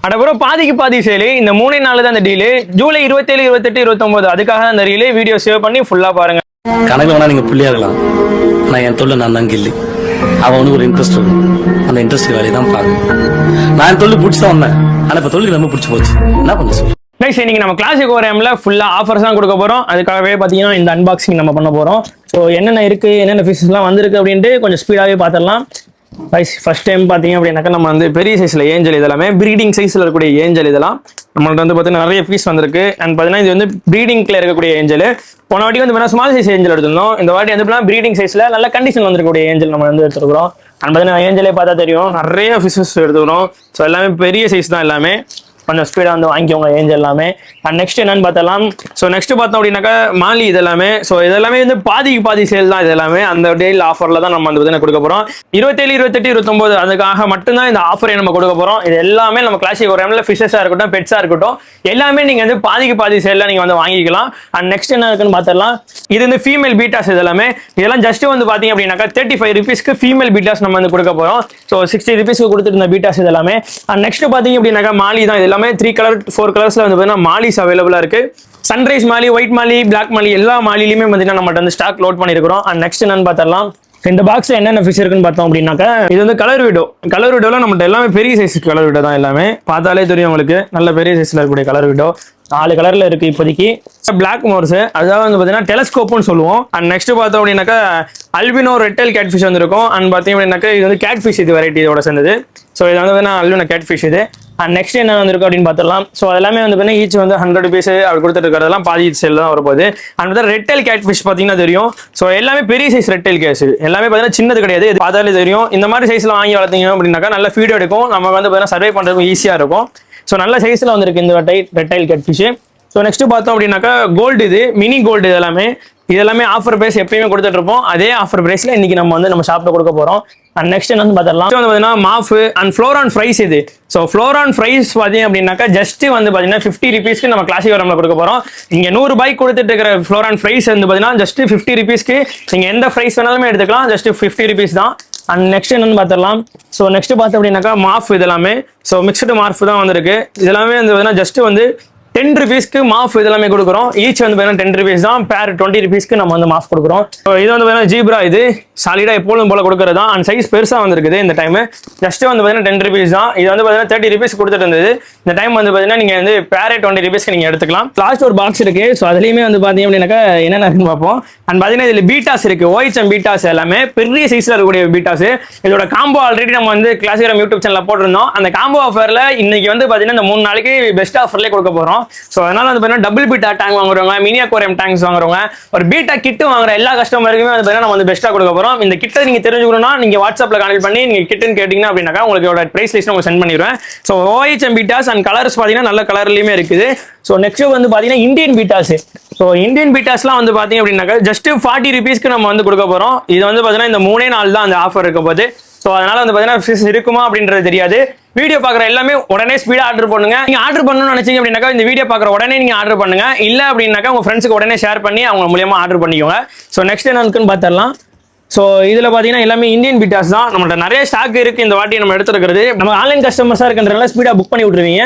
அப்புறம் பாதிக்கு பாதி சேலு இந்த 3 நாள் தான் அந்த டீலு. ஜூலை 27, 28, 29 அதுக்காக அந்த ரீலு வீடியோ சேவ் பண்ணி ஃபுல்லா பாருங்க. கணக்கு வேணா நீங்க புள்ளியா இருக்கலாம், ஆனா என் தொழில் நான் தான் கில்லி. அவனுக்கு ஒரு இன்ட்ரெஸ்ட் இருக்கும், அந்த இன்ட்ரெஸ்ட் வேலையை தான் பார்க்கணும். நான் என் தொழில் பிடிச்சி தான் வந்தேன், ஆனா இப்ப தொழில் ரொம்ப பிடிச்சி போச்சு. என்ன பண்ண சொல்லு. இன்னைக்கு நம்ம கிளாசிக் ஓரம்ல ஃபுல்லா ஆஃபர்ஸ் தான் கொடுக்க போறோம். அதுக்காகவே பாத்தீங்கன்னா இந்த அன்பாக்சிங் நம்ம பண்ண போறோம். ஸோ என்னென்ன இருக்கு, என்னென்ன ஃபீச்சர்ஸ்லாம் வந்திருக்கு அப்படின்ட்டு கொஞ்சம் ஸ்பீடாகவே பார்த்துடலாம். ஃபர்ஸ்ட் டைம் பார்த்தீங்க அப்படின்னாக்கா நம்ம வந்து பெரிய சைஸில் ஏஞ்சல் இதெல்லாமே ப்ரீடிங் சைஸில் இருக்கக்கூடிய ஏஞ்சல் இதெல்லாம் நம்மள்ட்ட வந்து பார்த்தீங்கன்னா நிறைய பீஸ் வந்திருக்கு. அண்ட் பார்த்தீங்கன்னா இது வந்து ப்ரீடிங்கில் இருக்கக்கூடிய ஏஞ்சல். போன வாட்டி வந்து பார்த்தீங்கன்னா ஸ்மால் சைஸ் ஏஞ்சல் எடுத்திருந்தோம். இந்த வாட்டி வந்து ப்ரீடிங் சைஸில் நல்ல கண்டிஷன் வந்திருக்கக்கூடிய ஏஞ்சல் நம்ம வந்து எடுத்துருக்கிறோம். அண்ட் பார்த்தீங்கன்னா ஏஞ்சலே பார்த்தா தெரியும் நிறைய ஃபிஷஸ் எடுத்துக்கிறோம். ஸோ எல்லாமே பெரிய சைஸ் தான் எல்லாமே. கொஞ்சம் ஸ்பீடாக வந்து வாங்கிக்கோங்க ஏஞ்சல் எல்லாமே. அண்ட் நெக்ஸ்ட் என்னன்னு பார்த்தலாம். ஸோ நெக்ஸ்ட் பார்த்தோம் அப்படின்னாக்கா மாலி இதெல்லாமே. ஸோ இதெல்லாமே வந்து பாதிக்கு பாதி சேல் தான். இது எல்லாமே அந்த டேயில் ஆஃபரில் தான் நம்ம வந்து கொடுக்க போகிறோம். 27, 28, 29 அதுக்காக மட்டும்தான் இந்த ஆஃபரை நம்ம கொடுக்க போகிறோம். இது எல்லாமே நம்ம கிளாசிக் ஓரம்ல ஃபிஷஸாக இருக்கட்டும், பெட்ஸாக இருக்கட்டும், எல்லாமே நீங்கள் வந்து பாதிக்கு பாதி சேலில் நீங்கள் வந்து வாங்கிக்கலாம். அண்ட் நெக்ஸ்ட் என்ன இருக்குன்னு பார்த்துடலாம். இது வந்து ஃபீமேல் பீட்டாஸ் இதெல்லாமே. இதெல்லாம் ஜஸ்ட் வந்து பார்த்தீங்க அப்படின்னாக்கா 35 rupeesக்கு ஃபீமேல் பீட்டாஸ் நம்ம வந்து கொடுக்க போகிறோம். ஸோ 60 rupeesக்கு கொடுத்துட்டு இருந்த பீட்டாஸ் இதெல்லாமே. அண்ட் நெக்ஸ்ட் பார்த்தீங்க அப்படின்னாக்கா மாலி தான். எல்லாமே 3 கலர் 4 கலர்ஸ்ல வந்து பார்த்தீங்கன்னா மாலிஸ் அவைலபிளா இருக்கு. சன்ரைஸ் மாலி, ஒயிட் மாலி, பிளாக் மாலி எல்லா மாலிலையுமே பார்த்தீங்கன்னா நம்மகிட்ட வந்து ஸ்டாக் லோட் பண்ணிருக்கிறோம். அண்ட் நெக்ஸ்ட் என்னன்னு பார்த்தரலாம். இந்த பாக்ஸ் என்னென்ன ஃபிஷ் இருக்குன்னு பார்த்தோம் அப்படின்னாக்கா இது வந்து கலர் விடோல நம்மகிட்ட எல்லாமே பெரிய சைஸ் கலர் விடோ தான். எல்லாமே பார்த்தாலே தெரியும் உங்களுக்கு, நல்ல பெரிய சைஸ்ல இருக்கக்கூடிய கலர் விடோ 4 கலர்ல இருக்கு இப்போதைக்கு. பிளாக் மோர்ஸ் அதாவது வந்து பார்த்தீங்கன்னா டெலஸ்கோப்னு சொல்லுவோம். அண்ட் நெக்ஸ்ட் பார்த்தோம் அப்படின்னாக்கா அல்பினோ ரெட்டல் கேட் ஃபிஷ் வந்துருக்கும். அண்ட் பார்த்தீங்க அப்படின்னாக்கா இது வந்து கேட் ஃபிஷ் இது வெரைட்டி இதோட சேர்ந்தது. ஸோ இது வந்து அல்பினோ கேட் ஃபிஷ் இது. அண்ட் நெக்ஸ்ட் என்ன வந்திருக்கு அப்படின்னு பார்த்துடலாம். ஸோ எல்லாமே வந்து பார்த்தீங்கன்னா ஈச் வந்து 100 rupees அப்படி கொடுத்துட்டு இருக்கிறதெல்லாம் பாதி சேல் தான் வரப்போகுது. அண்ட் ரெட்டல் கேட் ஃபிஷ் பார்த்தீங்கன்னா தெரியும். ஸோ எல்லாமே பெரிய சைஸ் ரெட்டல் கேஸ். எல்லாமே பார்த்தீங்கன்னா சின்னது கிடையாது, இது பார்த்தாலே தெரியும். இந்த மாதிரி சைஸ்ல வாங்கி வளர்த்தீங்க அப்படின்னாக்கா நல்ல ஃபீட் எடுக்கும், நம்ம வந்து பார்த்தீங்கன்னா சர்வே பண்ணுறதுக்கு ஈஸியாக இருக்கும். ஸோ நல்ல சைஸ்ல வந்திருக்கு இந்த ரெட்டைல் கேட் ஃபிஷ். ஸோ நெக்ஸ்ட் பார்த்தோம் அப்படின்னாக்கா கோல்டு, இது மினி கோல்டு இதெல்லாமே ஆஃபர் பிரைஸ் எப்பயுமே கொடுத்துட்டு இருப்போம். அதே ஆஃபர் பிரைஸ்ல இன்னைக்கு நம்ம ஷாப்ல கொடுக்க போறோம். அண்ட் நெக்ஸ்ட் என்னன்னு பார்த்தரலாம். வந்து பார்த்தீங்கன்னா மாஃப் அண்ட் ஃப்ளோரான் ஃப்ரைஸ் இது. ஸோ ஃப்ளோரான் ஃப்ரைஸ் பார்த்தீங்க அப்படின்னாக்கா ஜஸ்ட் வந்து பார்த்தீங்கன்னா 50 rupeesக்கு நம்ம கிளாசிக் ஓரம்ல கொடுக்க போறோம். இங்க 100 ரூபாய்க்கு கொடுத்துட்டு இருக்கிற ஃப்ளோரான் ஃப்ரைஸ் வந்து பார்த்தீங்கன்னா ஜஸ்ட் 50 rupeesக்கு நீங்க எந்த ஃப்ரைஸ் வேணாலுமே எடுத்துக்கலாம். ஜஸ்ட் 50 rupees தான். அண்ட் நெக்ஸ்ட் என்னன்னு பார்த்துடலாம். ஸோ நெக்ஸ்ட் பார்த்தோம் அப்படின்னாக்கா மாஃப் இதெல்லாமே. ஸோ மிக்சடு மார்ஃப் தான் வந்திருக்கு. இதெல்லாமே வந்து பார்த்தீங்கன்னா ஜஸ்ட் வந்து 10 rupeesக்கு மாஃப் இதெல்லாமே கொடுக்குறோம். ஈச் வந்து பார்த்தீங்கன்னா 10 rupees தான். பேர் 20 rupeesக்கு நம்ம வந்து மாஃப் கொடுக்குறோம். இது வந்து பார்த்தீங்கன்னா ஜீப்ரா, இது சாலிடா எப்போதும் போல கொடுக்குறது தான். அண்ட் சைஸ் பெருசா வந்திருக்குது இந்த டைம். ஜஸ்ட் வந்து பார்த்தீங்கன்னா 10 rupees தான். இது வந்து பார்த்தீங்கன்னா 30 rupees கொடுத்துட்டு இருந்தது. இந்த டைம் வந்து பார்த்தீங்கன்னா நீங்க வந்து பேரே 20 rupeesக்கு நீங்க எடுத்துக்கலாம். லாஸ்ட் ஒரு பாக்ஸ் இருக்கு. ஸோ அதுலயுமே வந்து பார்த்தீங்க அப்படின்னாக்கா என்னென்ன இருக்குன்னு பார்ப்போம். அண்ட் பார்த்தீங்கன்னா இதுல பீட்டாஸ் இருக்கு, OHM பீட்டாஸ் எல்லாமே பெரிய சைஸ்ல இருக்கக்கூடிய பீட்டாஸ். இதோட காம்போ ஆல்ரெடி நம்ம வந்து கிளாசிக் ஓரம் யூடியூப் சேனல்ல போட்டிருந்தோம். அந்த காம்போ ஆஃபர்ல இன்னைக்கு வந்து பார்த்தீங்கன்னா இந்த 3 நாளைக்கு பெஸ்ட் ஆஃபர்லேயே கொடுக்க போறோம். ஸோ அதனால வந்து பார்த்தீங்கன்னா டபுள் பீட்டா டேங்க் வாங்குறவங்க, மினி அக்வாரியம் டேங்க்ஸ் வாங்குறவங்க, ஒரு பீட்டா கிட்டு வாங்குற எல்லா கஸ்டமருக்குமே வந்து பார்த்தீங்கன்னா நம்ம வந்து பெஸ்ட்டாக கொடுக்க போகிறோம். இந்த கிட்டை நீங்க தெரிஞ்சுக்கணும்னா நீங்க வாட்ஸ்அப்ல கான்டெக்ட் பண்ணி நீங்க கிட்டுன்னு கேட்டீங்கன்னா அப்படின்னாக்கா உங்களுக்கு பிரைஸ் லிஸ்ட் உங்களுக்கு சென்ட் பண்ணிடுவேன். So OHM betas and colours பார்த்தீங்கன்னா நல்ல கலர்லையுமே இருக்குது. ஸோ நெக்ஸ்ட் வந்து பார்த்தீங்கன்னா இந்தியன் பீட்டாஸ். ஸோ இந்தியன் பீட்டாஸ்லாம் வந்து பார்த்தீங்க அப்படின்னாக்கா ஜஸ்ட் 40 rupeesக்கு நம்ம வந்து கொடுக்க போகிறோம். இது வந்து பார்த்தீங்கன்னா இந்த 3 நாள் தான் அந்த ஆஃபர் இருக்க போது. ஸோ அதனால வந்து பார்த்தீங்கன்னா ஃபிஷ் இருக்குமா அப்படின்றது தெரியாது. வீடியோ பார்க்குற எல்லாமே உடனே ஸ்பீடாக ஆர்டர் பண்ணுங்க. நீங்க ஆர்டர் பண்ணணும்னு நினைச்சீங்க அப்படின்னாக்கா இந்த வீடியோ பார்க்குற உடனே நீங்க ஆர்டர் பண்ணுங்க. இல்லை அப்படின்னாக்கா உங்க ஃப்ரெண்ட்ஸுக்கு உடனே ஷேர் பண்ணி அவங்க மூலியமா ஆர்டர் பண்ணிக்கோங்க. ஸோ நெக்ஸ்ட் என்ன இருக்குன்னு பார்த்துடலாம். ஸோ இதில் பார்த்தீங்கன்னா எல்லாமே இந்தியன் பீட்டாஸ் தான். நம்மள்ட்ட நிறைய ஸ்டாக் இருக்கு இந்த வாட்டி நம்ம எடுத்துருக்கிறது. நம்ம ஆன்லைன் கஸ்டமர்ஸாக இருக்கிறதுனால ஸ்பீடாக புக் பண்ணி விட்டுருவீங்க.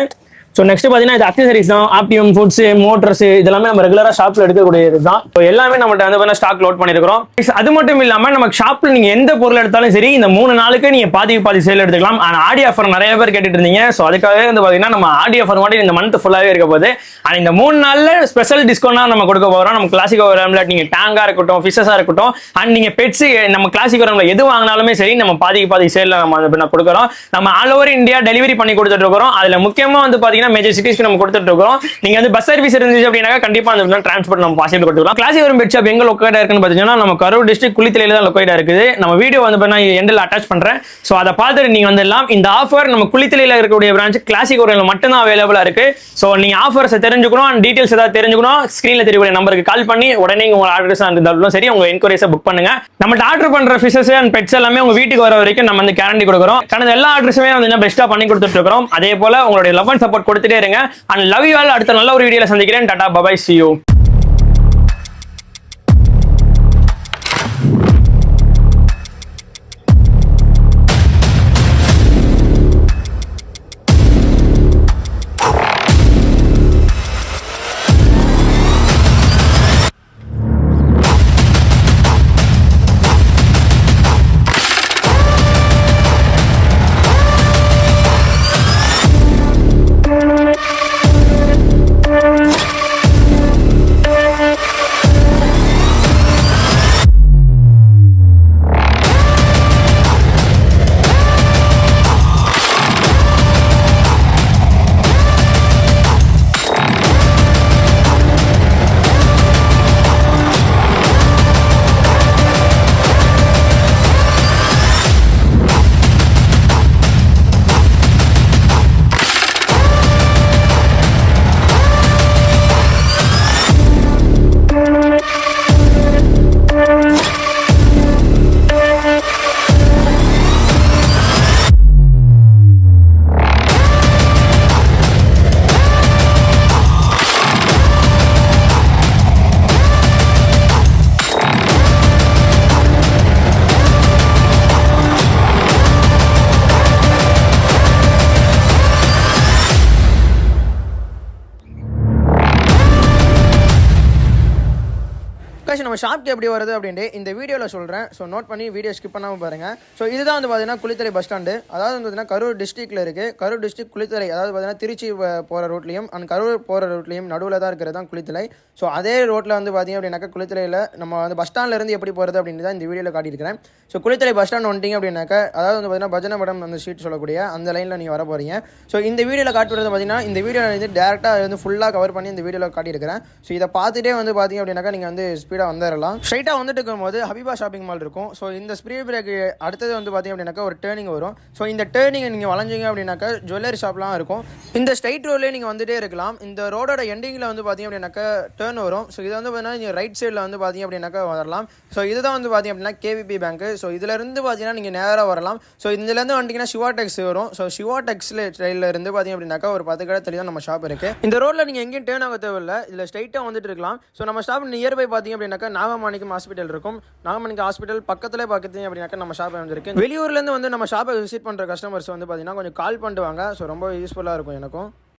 ஸோ நெக்ஸ்ட் பார்த்தீங்கன்னா இது அக்சசரிஸ் தான். ஆப்டியம் ஃபுட்ஸ், மோட்டர்ஸ் இதெல்லாமே நம்ம ரெகுலராக ஷாப்பில் எடுக்கக்கூடியது தான். ஸோ எல்லாமே நம்மகிட்ட வந்து ஸ்டாக் லோட் பண்ணியிருக்கிறோம். அது மட்டும் இல்லாமல் நம்ம ஷாப்பில் நீங்கள் எந்த பொருள் எடுத்தாலும் சரி இந்த 3 நாளுக்கு நீங்கள் பாதி சேல் எடுத்துக்கலாம். ஆனால் ஆடி ஆஃபர் நிறைய பேர் கேட்டுட்டு இருந்தீங்க. ஸோ அதுக்காகவே வந்து பார்த்தீங்கன்னா நம்ம ஆடி ஆஃபர் மட்டும் இந்த மந்த் ஃபுல்லாகவே இருக்க போகுது. ஆனால் இந்த 3 நாளில் ஸ்பெஷல் டிஸ்கவுண்டாக நம்ம கொடுக்க போகிறோம். நம்ம கிளாசிக் ஓரம்ல நீங்கள் டேங்காக இருக்கட்டும், ஃபிஷஸாக இருக்கட்டும், அண்ட் நீங்கள் பெட்ஸ் நம்ம கிளாசிக் ஓரம்ல எது வாங்கினாலுமே சரி நம்ம பாதி சேலில் நம்ம கொடுக்குறோம். நம்ம ஆல் ஓவர் இந்தியா டெலிவரி பண்ணி கொடுத்துட்டு இருக்கிறோம். அதில் முக்கியமாக வந்து பார்த்தீங்கன்னா மேஜர் நம்ம கொடுத்துட்டு இருக்கோம். நீங்க வந்து பஸ் சர்வீஸ் இருந்துச்சு அப்படின்னா கண்டிப்பா அந்த டிரான்ஸ்போர்ட் நம்ம பாசிபிள் கொடுத்துக்கலாம். கிளாசிக் ஓரம் பெட் ஷாப் எங்க லொக்கேட்டா இருக்குன்னு பாத்தீங்கன்னா நம்ம கரூர் டிஸ்ட்ரிக்ட் குளித்தலையில தான் லொக்கேட்டா இருக்குது. நம்ம வீடியோ வந்து எண்டில் அட்டாச் பண்றேன். ஸோ அதை பார்த்துட்டு நீங்க வந்துடலாம். இந்த ஆஃபர் நம்ம குளித்தலையில இருக்கக்கூடிய பிரான்ச் கிளாசிக் ஓரம்ல மட்டும் தான் அவைலபிளா இருக்கு. ஸோ நீங்க ஆஃபர்ஸ் தெரிஞ்சுக்கணும் அண்ட் டீடைல்ஸ் ஏதாவது தெரிஞ்சுக்கணும் ஸ்கிரீன்ல தெரியக்கூடிய நம்பருக்கு கால் பண்ணி உடனே உங்க ஆர்டர்ஸ் இருந்தாலும் சரி உங்க என்கொயரிஸை புக் பண்ணுங்க. நம்ம ஆர்டர் பண்ற ஃபிஷஸ் அண்ட் பெட்ஸ் எல்லாமே உங்க வீட்டுக்கு வர வரைக்கும் நம்ம வந்து கேரண்டி கொடுக்குறோம். கடந்த எல்லா ஆர்டர்ஸுமே வந்து பெஸ்ட்டா பண்ணி கொடுத்துட்டு இருக்கிறோம். அதே போல உங்களுடைய லவ் அண்ட் சப்போர்ட் கொடுத்துட்டே இருங்க. And love you all. அடுத்த நல்ல ஒரு வீடியோல சந்திக்கிறேன். Tata bye bye, see you. guys, நம்ம ஷாப்க்கு எப்படி வருது அப்படின்ட்டு இந்த வீடியோவில் சொல்கிறேன். ஸோ நோட் பண்ணி வீடியோ ஸ்கிப் பண்ணாமல் பாருங்கள். ஸோ இதுதான் வந்து பார்த்தீங்கன்னா குளித்தலை பஸ் ஸ்டாண்டு. அதாவது வந்து பார்த்தீங்கன்னா கரூர் டிஸ்ட்ரிக்ட்டில் இருக்குது. கரூர் டிஸ்ட்ரிக்ட் குளித்தலை, அதாவது பார்த்தீங்கன்னா திருச்சி போகிற ரூட்லையும் அண்ட் கரூர் போகிற ரூட்லையும் நடுவில் தான் இருக்கிறது தான் குளித்தலை. ஸோ அதே ரோட்டில் வந்து பார்த்தீங்க அப்படின்னாக்கா குளித்தலையில் நம்ம வந்து பஸ் ஸ்டாண்ட்லேருந்து எப்படி போகிறது அப்படின்னு தான் இந்த வீடியோவில் காட்டியிருக்கிறேன். ஸோ குளித்தலை பஸ் ஸ்டாண்ட் வந்துட்டிங்க அப்படின்னாக்கா, அதாவது வந்து பார்த்தீங்கன்னா பஜனை படம் அந்த ஸ்ட்ரீட் சொல்லக்கூடிய அந்த லைனில் நீங்கள் வர போகிறீங்க. ஸோ இந்த வீடியோவில் காட்டுறது பார்த்தீங்கன்னா இந்த வீடியோவில் வந்து டேரெக்டாக வந்து ஃபுல்லாக கவர் பண்ணி இந்த வீடியோவில் காட்டியிருக்கிறேன். ஸோ இதை பார்த்துட்டே வந்து பார்த்தீங்க அப்படின்னாக்கா நீங்கள் வந்து ஸ்பீடாக வந்துடலாம். ஸ்ட்ரைட்டாக வந்துட்டு இருக்கும்போது ஹபீபா ஷாப்பிங் மால் இருக்கும். ஸோ இந்த ஸ்பீட் பிரேக் அடுத்தது வந்து பார்த்தீங்க அப்படின்னாக்கா ஒரு டேர்னிங் வரும். ஸோ இந்த டேர்னிங்கை நீங்கள் வளைஞ்சிங்க அப்படின்னாக்கா ஜுவல்லரி ஷாப்லாம் இருக்கும். இந்த ஸ்ட்ரைட் ரோட்லேயே நீங்கள் வந்துட்டே இருக்கலாம். இந்த ரோடோட எண்டிங்கில் வந்து பார்த்தீங்க அப்படின்னாக்கா டேர்ன் வரும். ஸோ இதை வந்து பார்த்தீங்கன்னா நீங்கள் ரைட் சைடில் வந்து பார்த்தீங்க அப்படின்னாக்கா வரலாம். ஸோ இதுதான் வந்து பார்த்தீங்க அப்படின்னா கேவிபி பேங்க். ஸோ இதிலேருந்து பார்த்தீங்கன்னா நீங்கள் நேராக வரலாம். ஸோ இதுலேருந்து வந்துட்டிங்கன்னா சிவா டெக்ஸ் வரும். ஸோ சிவா டெக்ஸில் சைடில் இருந்து பார்த்தீங்க அப்படின்னாக்கா ஒரு 10 கடை தெளிவாக நம்ம ஷாப் இருக்குது. இந்த ரோட்டில் நீங்கள் எங்கேயும் டேர்ன் ஆக தேவையில்லை. இதில் ஸ்ட்ரைட்டாக வந்துட்டு இருக்கலாம். ஸோ நம்ம ஷாப் நியர்பை பார்த்தீங்க அப்படின்னாக்கா நாகமாணிக்கம் ஹாஸ்பிட்டல் இருக்கும். நாகமாணிக்கம் ஹாஸ்பிட்டல் பக்கத்துலேயே பார்த்தீங்க அப்படின்னாக்கா நம்ம ஷாப் வந்துருக்கு. வெளியூர்லேருந்து வந்து நம்ம ஷாப்பை விசிட் பண்ணுற கஸ்டமர்ஸ் வந்து பார்த்தீங்கன்னா கொஞ்சம் கால் பண்ணிட்டு வாங்க. ஸோ ரொம்ப யூஸ்ஃபுல்லாக இருக்கும் எனக்கும்.